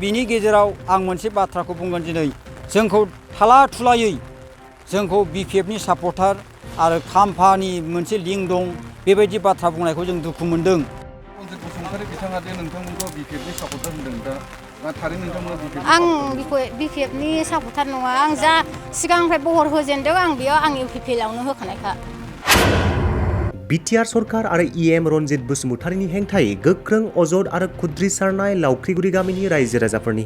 बिनि गेजेराव आं मोनसे बाथ्राखौ बुंगोन दिनै जोंखौ थाला थुलायै जोंखौ बिपिएफनि सापर्टार आरो खाम्फानि मोनसे लिंक दं बेबायदि बाथ्रा बुंनायखौ जों दुखु मोनदों। रन्जित बसुमतारी बिथाङा दे नोंथांमोनखौ बिपिएफनि सापर्टार होनदों दा थारैनो नोंथांमोना आं बिपिएफनि सापर्टार नङा आं जा सिगांनिफ्राय बहर होजेनदों आं बेयाव आं इउपिपिएलआवनो होखानायखा। बिटिआर सरकार आरो इएम रन्जित बसुमतारीनि हेंथायै गोख्रों अजद आरो खुद्रिसारनाय लावख्रिगुरि गामिनि रायजो राजाफोरनि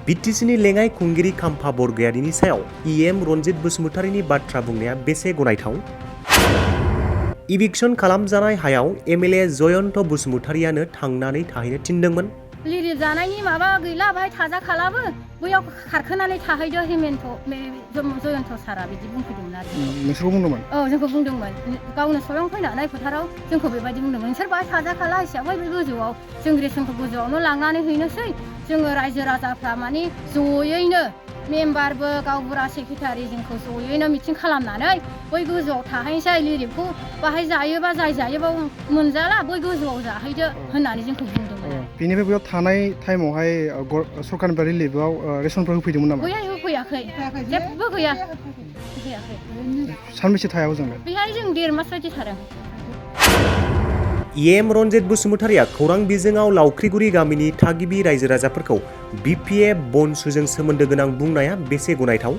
बिटिसिनि लेङाइ खुंगिरि खाम्फा बरगयारिनि सायाव इएम रन्जित बसुमतारीनि बाथ्रा बुंनाया बेसे गनायथाव? इभिक्सन खालामजानाय हायाव एमएलए जयन्त बसुमतारीयानो थांनानै थाहैनो थिनदोंमोन। लिरिफ जानायनि माबा गैला बाहाय थाजाखालाबो बैयाव खारखोनानै थाहैदो हेमेन्थ जयन्त सारा बिदि बुंफैदोंमोन आरो नोंसोरखौ बुंदोंमोन? औ जोंखौ बुंदोंमोन गावनो स्वयं फैनानै फोथाराव जोंखौ बेबायदि बुंदोंमोन नोंसोर बाहाय थाजाखाला हिसाबै बे गोजौआव जों रेसनखौ गोजौआवनो लांनानै हैनोसै जोङो रायजो राजाफ्रा माने जयैनो मेम्बारबो गावबुरा सेक्रेटारि जोंखौ जयैनो मिटिं खालामनानै बै गोजौआव थाहैनोसै लिरिफखौ बाहाय जायोबा जाय जायोबा मोनजाला बै गोजौआव जाहैदो होननानै जोंखौ बुंदोंमोन। बेनिफ्राय बेयाव थानाय टाइमावहाय सरकारनिफ्राय रिलिफआव रेसनफोर होफैदोंमोन नामा? बैहाय होफैयाखै जेबो गैया होफैयाखै। सानबेसे थायाव जोंलाय? बेहाय जों 1.5 मास बायदि थादों। इएम रन्जित बसुमतारीया खौरां बिजोङाव लावख्रिगुरि गामिनि थागिबि रायजो राजाफोरखौ बिपिएफ बनसुजों सोमोन्दो गोनां बुंनाया बेसे गनायथाव?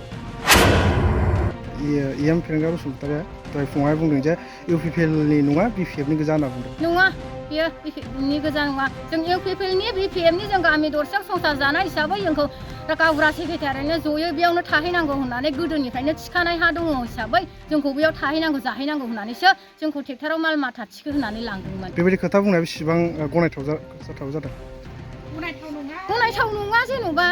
इएम प्रियंका बसुमतारीया दहाय फुङावहाय बुंदों जे इउपिपिएलनि नङा बिपिएफनि गोजा होनना बुंदों। नङा बेयो बिपिएफनि गोजा नङा जों इउपिपिएलनि बिपिएफनि जों गामि दरसेयाव संसार जानाय हिसाबै जोंखौ गावबुरा सेक्रेटारिनो जयै बेयावनो थाहैनांगौ होननानै गोदोनिफ्रायनो थिखानाय हा दङ हिसाबै जोंखौ बेयाव थाहैनांगौ जाहैनांगौ होननानैसो जोंखौ ट्रेक्टराव माल माथा थिखो होनानै लांदोंमोन। बेबायदि खोथा बुंनाया बेसेबां गनायथाव जादों? गनायथाव नङा जेन'बा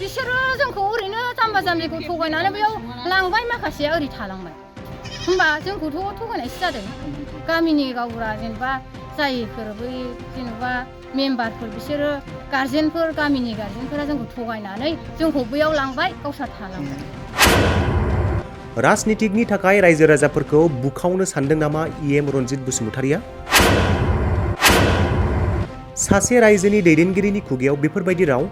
बिसोरो जोंखौ ओरैनो जाम्बा जाम्बिखौ थगायनानै बेयाव लांबाय माखासेया ओरै थालांबाय होमबा जोंखौथ' थगायनायसो जादों। गामिनि गावबुरा जेनेबा जायफोर बै जेनेबा मेम्बारफोर बिसोरो गार्जेनफोर गामिनि गार्जेनफोरा जोंखौ थगायनानै जोंखौ बैयाव लांबाय गावस्रा थालांबाय। राजनितिकनि थाखाय रायजो राजाफोरखौ बुखावनो सानदों नामा इएम रन्जित बसुमतारीया? सासे रायजोनि दैदेनगिरिनि खुगायाव बेफोरबायदि राव?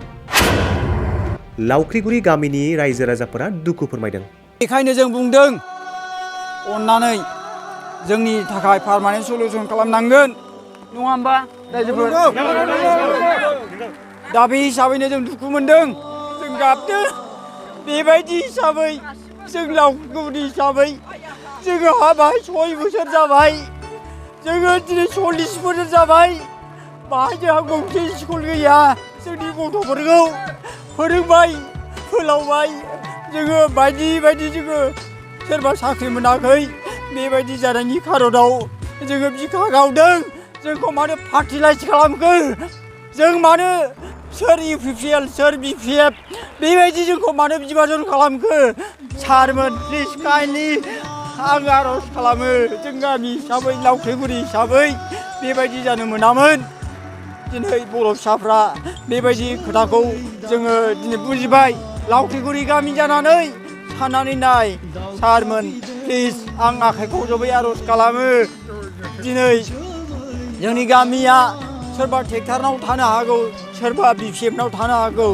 लावख्रिगुरि गामिनि रायजो राजाफोरा दुखु फोरमायदों। बेखायनो जों बुंदों अननानै जोंनि थाखाय पारमानेन्ट सलुसन खालामनांगोन नङा होमबा रायजोफोर? दा बे हिसाबैनो जों दुखु मोनदों जों गाबदों बेबायदि हिसाबै जों लावख्रिगुरि हिसाबै जोङो हाबाय 6 बोसोर जाबाय जोङो दिनै 40 बोसोर जाबाय बाहाय जोंहा गंसे स्कुल गैया जोंनि गथ'फोरखौ फोरोंबाय फोलावबाय जोङो बायदि बायदि जोङो सोरबा साख्रि मोनाखै बेबायदि जानायनि खारनाव जोङो बिखा गावदों जोंखौ मानो फार्टिलाइज खालामखो जों मानो सोर इउपिपिएल सोर बिपिएफ बेबायदि जोंखौ मानो बिभाजन खालामखो सारमोन प्लिज काइन्डलि आं आर'ज खालामो जों गामि हिसाबै लावख्रिगुरि हिसाबै बेबायदि जानो मोनामोन। दिनै बर' फिसाफ्रा बेबायदि खोथाखौ जोङो दिनै बुजिबाय लावख्रिगुरि गामि जानानै साननानै नाय सारमोन प्लिज आं आखाइखौ जबै आर'ज खालामो दिनै जोंनि गामिया सोरबा ट्रेक्टरनाव थानो हागौ सोरबा बिपिएफनाव थानो हागौ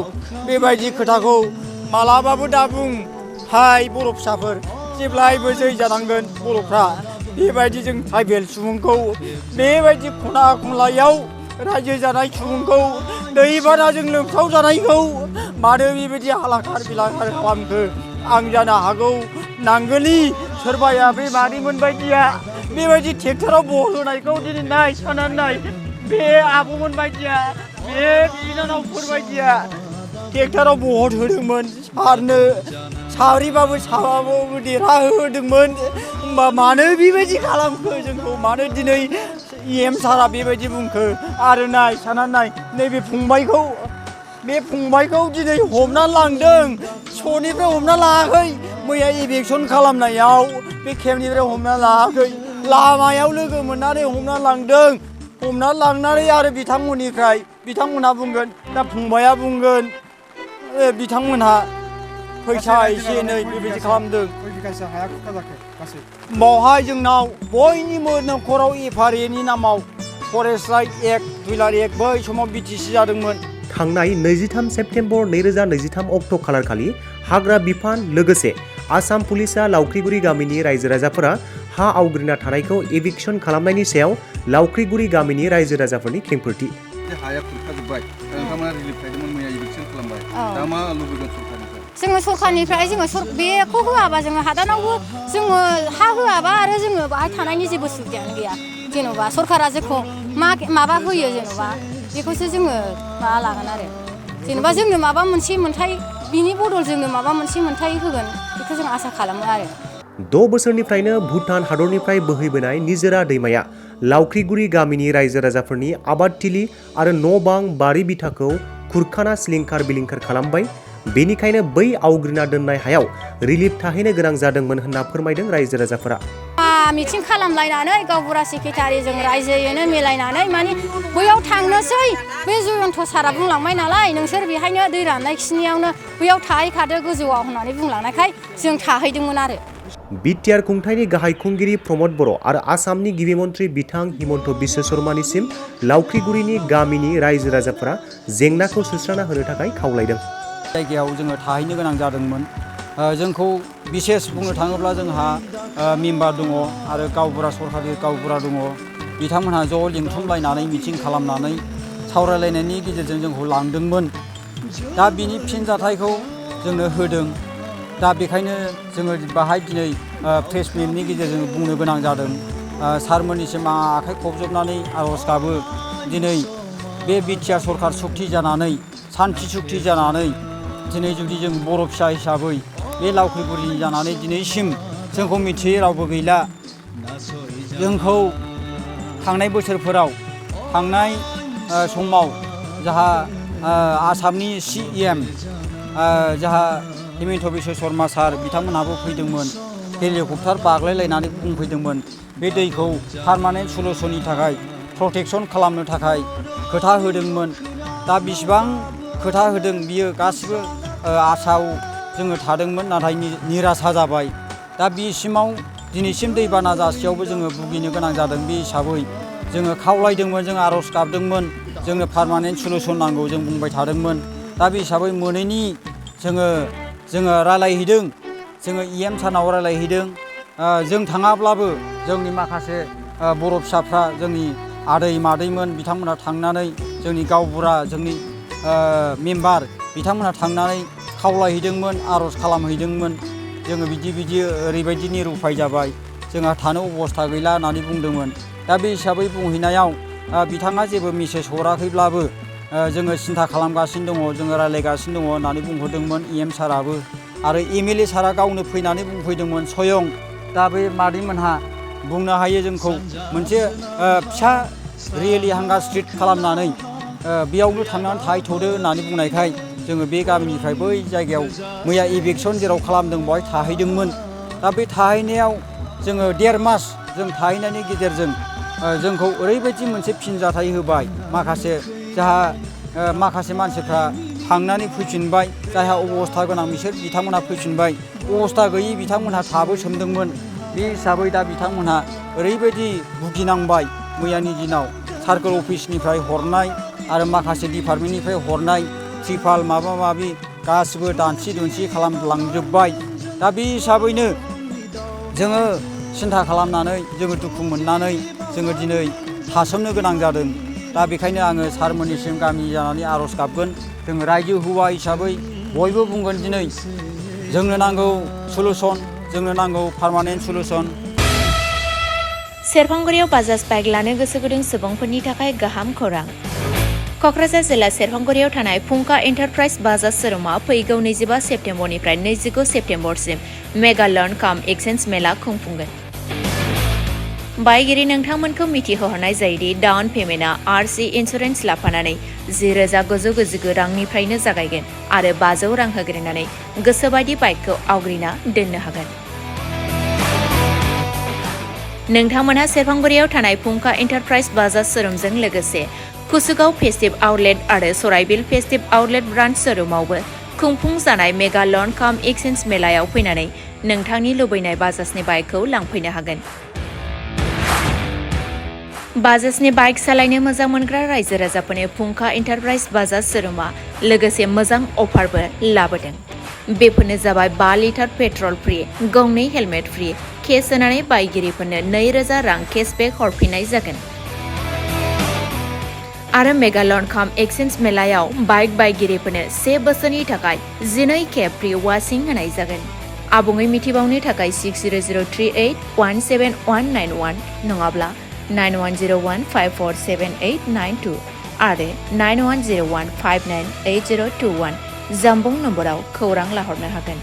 बेबायदि खोथाखौ मालाबाबो दाबुं हाय बर' फिसाफोर जेब्लायबो जै जानांगोन बर'फ्रा बेबायदि जों ट्राइबेल सुबुंखौ बेबायदि खना खनलायाव रायजो जानाय सुबुंखौ दैबानाजों लोमसाव जानायखौ मानो बेबायदि हालाखार बिलाखार खालामखो आं जानो हागौ नांगोलि सोरबाया बे मादैमोन बायदिया बेबायदि ट्रेक्टराव बहल होनायखौ दिनै नाय साननानै नाय बे आब'मोन बायदिया बे बिनानावफोर बायदिया ट्रेक्टराव बहल होदोंमोन सारनो साब्रैबाबो साबाबाबो देरहाहोदोंमोन होमबा मानो बेबायदि खालामखो जोंखौ मानो दिनै इएम सारा बेबायदि बुंखो आरो नाय साननानै नाय नैबे फंबायखौ दिनै हमनानै लांदों स'निफ्राय हमना लाङाखै मैया इभिक्सन खालामनायाव बे केम्पनिफ्राय हमना लाङाखै लामायाव लोगो मोननानै हमना लांदों हमना लांनानै आरो बिथांमोनहा बुंगोन दा फंबाया बुंगोन बिथांमोनहा फैसा एसे एनै बेबायदि खालामदों खय बिगासो हाया खुरखा जाखो गासै बावहाय जोंनाव बयनिबो न'खराव एफारिनि नामाव फरेस्ट राइट एक्ट 2001 बै समाव बिटिसि जादोंमोन थांनाय 23 सेप्तेम्बर 2023 अक्ट' खालारखालि हाग्रा बिफान लोगोसे आसाम पुलिसा लावख्रिगुरि गामिनि रायजो राजाफोरा हा आवग्रिना थानायखौ एभिक्सन खालामनायनि सायाव लावख्रिगुरि गामिनि रायजो राजाफोरनि खेंफोरथि हाया खुरखाजोब्बाय नोंथांमोना रिलिफ खालामदोंमोन मैया इभिक्सन खालामबाय दा मा लुबैगोन सरखारनिफ्राय जोङो सरखारनिफ्राय बेखौ होआबा जोङो हादानावबो जोङो हा होआबा आरो जोङो बाहाय थानायनि जेबो सुबिदायानो गैया जेन'बा सरखारा जोंखौ माबा होयो जेन'बा बेखौसो जोङो माबा लागोन आरो जेन'बा जोंनो माबा मोनसे मोन्थाय बिनि बदल जोंनो माबा मोनसे मोन्थाय होगोन बेखौ जों आसा खालामो आरो 6 बोसोरनिफ्रायनो भुटान हादरनिफ्राय बोहैबोनाय निजोरा दैमाया लावख्रिगुरि गामिनि रायजो राजाफोरनि आबादथिलि आरो न' बां बारि बिथाखौ खुरखाना सिलिंखार बिलिंखार खालामबाय बेनिखायनो बै आवग्रिना दोननाय हायाव रिलिफ थाहैनो गोनां जादोंमोन होनना फोरमायदों रायजो राजाफोरा मिटिं खालामलायनानै गावबुरा सेक्रेटारिजों रायजोयैनो मिलायनानै माने बैयाव थांनोसै बे जयन्त सारा बुंलांबाय नालाय नोंसोर बेहायनो दै राननाय खिनियावनो बैयाव थाहैखादो गोजौआव होननानै बुंलांनायखाय जों थाहैदोंमोन आरो बिटिआर खुंथायनि गाहाय खुंगिरि प्रमद बर' आरो आसामनि गिबि मन्त्रि बिथां हिमन्त बिश्व शर्मानिसिम लावख्रिगुरिनि गामिनि रायजो राजाफोरा जेंनाखौ सुस्रांना होनो थाखाय खावलायदों जायगायाव जोङो थाहैनो गोनां जादोंमोन जोंखौ बिसेस बुंनो थाङोब्ला जोंहा मेम्बार दङ आरो गावबुरा सरकारि गावबुरा दङ बिथांमोनहा ज' लिंथुमलायनानै मिटिं खालामनानै सावरायलायनायनि गेजेरजों जोंखौ लांदोंमोन दा बिनि फिनजाथायखौ जोंनो होदों दा बेखायनो जोङो बाहाय दिनै प्रेस मिटनि गेजेरजों बुंनो गोनां जादों सारमोननिसिम आखाइ खबजबनानै आर'ज गाबो दिनै बे बिटिआर सरकार सुक्ति जानानै सान्थि सुक्ति जानानै दिनै जुदि जों बर' फिसा हिसाबै बे लावख्रिगुरिनि जानानै दिनैसिम जोंखौ मिथियै रावबो गैला जोंखौ थांनाय बोसोरफोराव थांनाय समाव जाहा आसामनि CM जाहा हिमन्त बिश्व शर्मा सार बिथांमोनहाबो फैदोंमोन हेलिकप्टार बाग्लायलायनानै बुंफैदोंमोन बे दैखौ पार्मानेन्ट सलुसननि थाखाय प्रटेक्सन खालामनो थाखाय खोथा होदोंमोन दा बिसिबां खोथा होदों बियो गासिबो आसायाव जोङो थादोंमोन नाथाय निरासा जाबाय दा बिसिमाव दिनैसिम दैबाना जासेयावबो जोङो भुगिनो गोनां जादों बे हिसाबै जोङो खावलायदोंमोन जों आर'ज गाबदोंमोन जोंनो पार्मानेन्ट सलुसन नांगौ जों बुंबाय थादोंमोन दा बे हिसाबै मोनैनि जोङो रायलायहैदों जोङो EM सारनाव रायलायहैदों जों थाङाब्लाबो जोंनि माखासे बर' फिसाफ्रा जोंनि आदै मादैमोन बिथांमोनहा थांनानै जोंनि गावबुरा जोंनि मेम्बार बिथांमोनहा थांनानै खावलायहैदोंमोन आर'ज खालामहैदोंमोन जोङो बिदि ओरैबायदि निरुपाय जाबाय जोंहा थानो अबस्था गैला होननानै बुंदोंमोन दा बे हिसाबै बुंहैनायाव बिथाङा जेबो मेसेज हराखैब्लाबो जोङो सिन्था खालामगासिनो दङ जोङो रायलायगासिनो दङ होननानै बुंहरदोंमोन EM साराबो आरो MLA सारा गावनो फैनानै बुंफैदोंमोन स्वयं दा बे मादैमोनहा बुंनो हायो जोंखौ मोनसे फिसा रियेलि हांगार स्ट्रिट खालामनानै बेयावनो थांनानै थाहैथ'दो होननानै बुंनायखाय जोङो बे गामिनिफ्राय बै जायगायाव मैया इभिक्सन जेराव खालामदों बेवहाय थाहैदोंमोन दा बे थाहैनायाव जोङो 1.5 मास जों थाहैनायनि गेजेरजों जोंखौ ओरैबायदि मोनसे फिनजाथाय होबाय माखासे मानसिफ्रा थांनानै फैफिनबाय जायहा अबस्था गोनां बिसोर बिथांमोनहा फैफिनबाय अबस्था गैयि बिथांमोनहा थाबोसोमदोंमोन बे हिसाबै दा बिथांमोनहा ओरैबायदि भुगिनांबाय मैयानि दिनाव सार्कोल अफिसनिफ्राय हरनाय आरो माखासे डिपार्टमेन्टनिफ्राय हरनाय त्रिपाल माबा माबि गासिबो दानसि दुनसि खालामलांजोब्बाय दा बे हिसाबैनो जोङो सिन्था खालामनानै जोङो दुखु मोननानै जोङो दिनै थासोमनो गोनां जादों दा बेखायनो आङो सारमोननिसिम गामि जानानै आर'ज गाबगोन जों रायजो हौवा हिसाबै बयबो बुंगोन दिनै जोंनो नांगौ सलुसन जोंनो नांगौ पार्मानेन्ट सलुसन सेरफांगुरियाव बाजाज बाइक लानो गोसो गुदुं सुबुंफोरनि थाखाय गाहाम खौरां क'क्राझार जिल्ला सेरफांगुरियाव थानाय फुंखा एन्टारप्राइज बाजाज शोरुमा फैगौ 25 सेप्तेम्बरनिफ्राय 29 सेप्तेम्बरसिम मेगा लर्न काम एक्सचेन्ज मेला खुंफुंगोन बायगिरि नोंथांमोनखौ मिथिहोहरनाय जायोदि डाउन पेमेन्टआ RC इन्सुरेन्स लाफानानै 10,999 रांनिफ्रायनो जागायगोन आरो 500 रां होग्रोनानै गोसोबायदि बाइकखौ आवग्रिना दोननो हागोन नोंथांमोनहा सेरफांगुरियाव थानाय फुंखा एन्टारप्राइज बाजाज शोरुमजों लोगोसे कुसुगाव फेस्टिभ आउटलेट आरो सराइबिल फेस्टिभ आउटलेट ब्रान्च शोरुमावबो खुंफुंजानाय मेगा लन काम एक्सचेन्ज मेलायाव फैनानै नोंथांनि लुबैनाय बाजाजनि बाइकखौ लांफैनो हागोन। बाजाजनि बाइक सालायनो मोजां मोनग्रा रायजो राजाफोरनि फुंखा एन्टारप्राइज बाजाज शोरुमा लोगोसे मोजां अफारबो लाबोदों। बेफोरनो जाबाय 5 लिटार पेट्रल फ्रि, गंनै हेलमेट फ्रि, केस होनानै बायगिरिफोरनो 2000 रां केशबेक हरफिननाय जागोन। आरो मेगा लन काम एक्सचेन्ज मेलायाव बाइक बायगिरिफोरनो 1 बोसोरनि थाखाय 12 खेब फ्रि वाशिं होनाय जागोन। आबुङै मिथिबावनो थाखाय 6003817191 नङाब्ला 9101547892 आरो 9101598021 जानबुं नम्बराव खौरां लाहरनो हागोन।